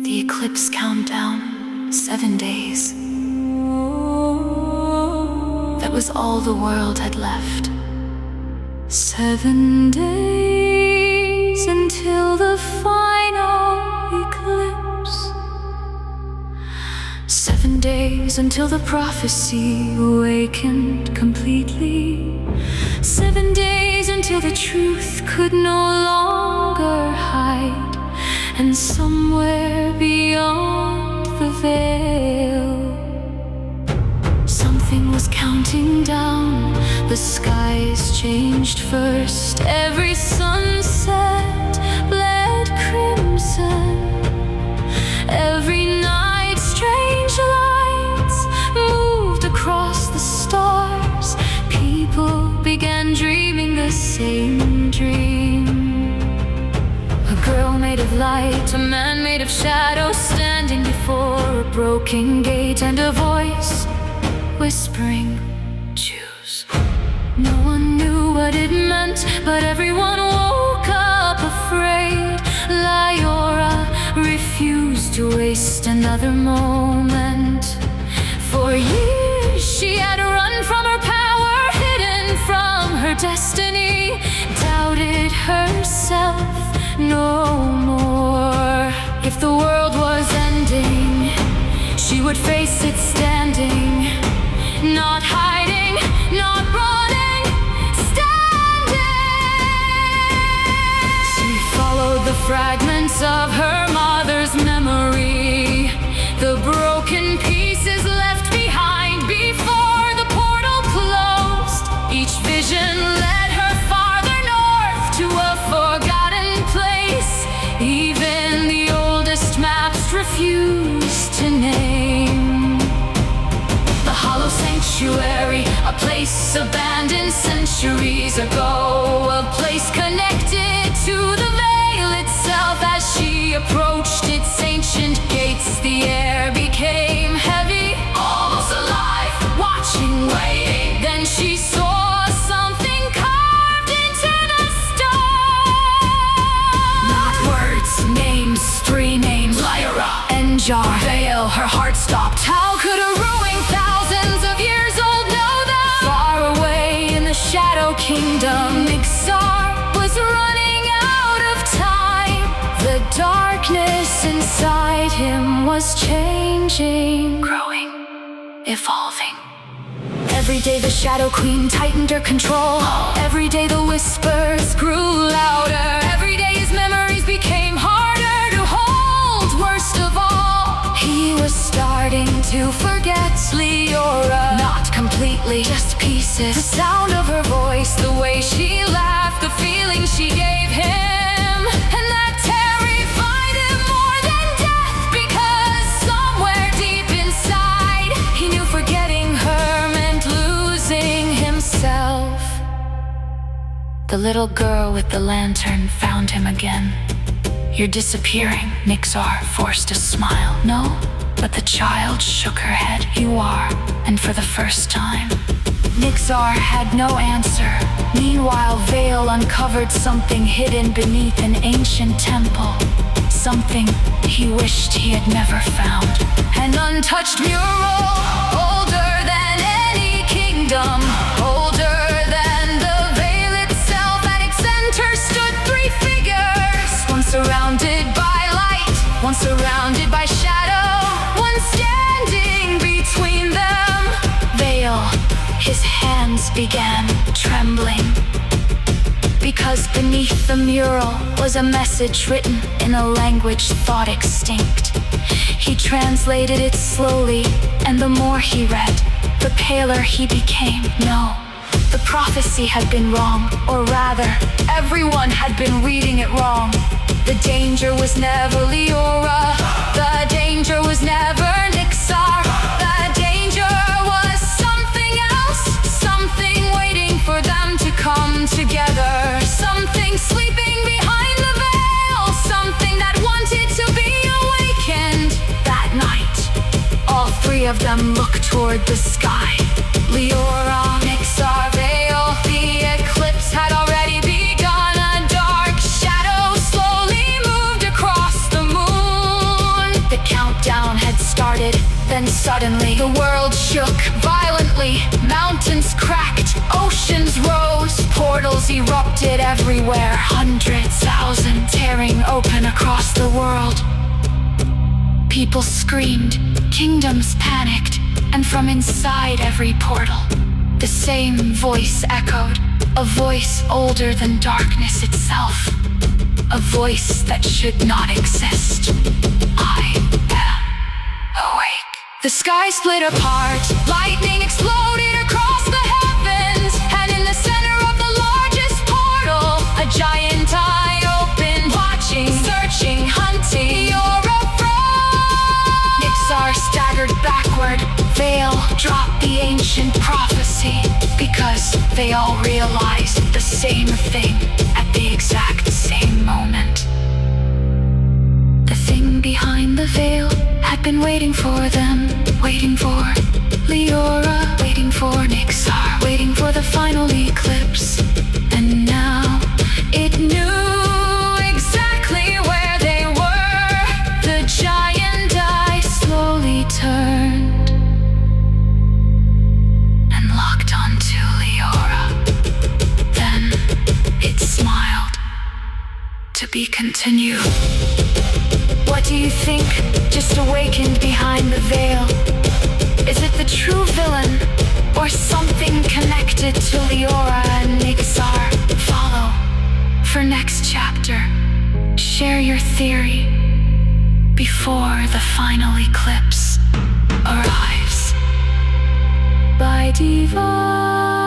The eclipse countdown, 7 days. That was all the world had left. 7 days until the final eclipse. 7 days until the prophecy awakened completely. 7 days until the truth could no longer hide. And somewhere beyond the veil, something was counting down. The skies changed first. Every sunset bled crimson. Every night strange lights moved across the stars. People began dreaming the same dream. A girl made of light, a man made of shadow, standing before a broken gate, and a voice whispering, choose. No one knew what it meant, but everyone woke up afraid. Liora refused to waste another moment. For years she had run from her power, hidden from her destiny, doubted herself no more. If the world was ending, she would face it standing, not hiding, not running, standing. She followed the fragments of her mother's memory, the broken pieces left behind before the portal closed. Each vision led her farther north to a forgotten place. Even the oldest maps refused to name. The hollow sanctuary, a place abandoned centuries ago, a place connected to the veil itself. As she approached its ancient gates, the air became heavy, almost alive, watching, waiting. Then she saw something carved into the stone. Not words, names, 3 names: Liora, Enjar, Veil. Her heart stopped. How could a ruin thousands of years old know that? Far away in the Shadow Kingdom, Mixar was running out of time. The darkness inside him was changing, growing, evolving. Every day the Shadow Queen tightened her control. Every day the whispers grew louder. Every day his memories became harder to hold. Worst of all, he was starting to forget Liora. Not completely, just pieces. The sound of her voice, the way she laughed, the feeling she gave him. And that terrified him more than death, because somewhere deep inside he knew forgetting her meant losing himself. The little girl with the lantern found him again. You're disappearing, Nixar forced a smile. No, but the child shook her head. You are, and for the first time. Nixar had no answer. Meanwhile, Veil uncovered something hidden beneath an ancient temple. Something he wished he had never found. An untouched mural, older than any kingdom, older than the veil itself. At its center stood 3 figures, one surrounded by light, one surrounded by shadow, one standing between them. Veil, his hands began trembling, because beneath the mural was a message written in a language thought extinct. He translated it slowly, and the more he read, the paler he became. No, the prophecy had been wrong, or rather, everyone had been reading it wrong. The danger was never Liora. The danger was never Nixar. The danger was something else, something waiting for them to come together, something sleeping behind the veil, something that wanted to be awakened. That night, all 3 of them looked toward the sky. Liora, Nixar, Veil. The eclipse had already begun. A dark shadow slowly moved across the moon. started. Then suddenly, the world shook violently. Mountains cracked, oceans rose, portals erupted everywhere. Hundreds, thousands tearing open across the world. People screamed, kingdoms panicked, and from inside every portal, the same voice echoed, a voice older than darkness itself, a voice that should not exist. I am awake. The sky split apart, lightning exploded across the heavens, and in the center of the largest portal, a giant eye opened, watching, searching, hunting. Liora froze. Nixar staggered backward, veil dropped the ancient prophecy, because they all realized the same thing at the exact same moment. The thing behind the veil had been waiting for them, waiting for Liora, waiting for Nixar, waiting for the final eclipse. And now it knew exactly where they were. The giant eye slowly turned and locked onto Liora. Then it smiled. To be continued. What do you think just awakened behind the veil? Is it the true villain, or something connected to Liora and Nixar? Follow for next chapter. Share your theory before the final eclipse arrives. By Divine.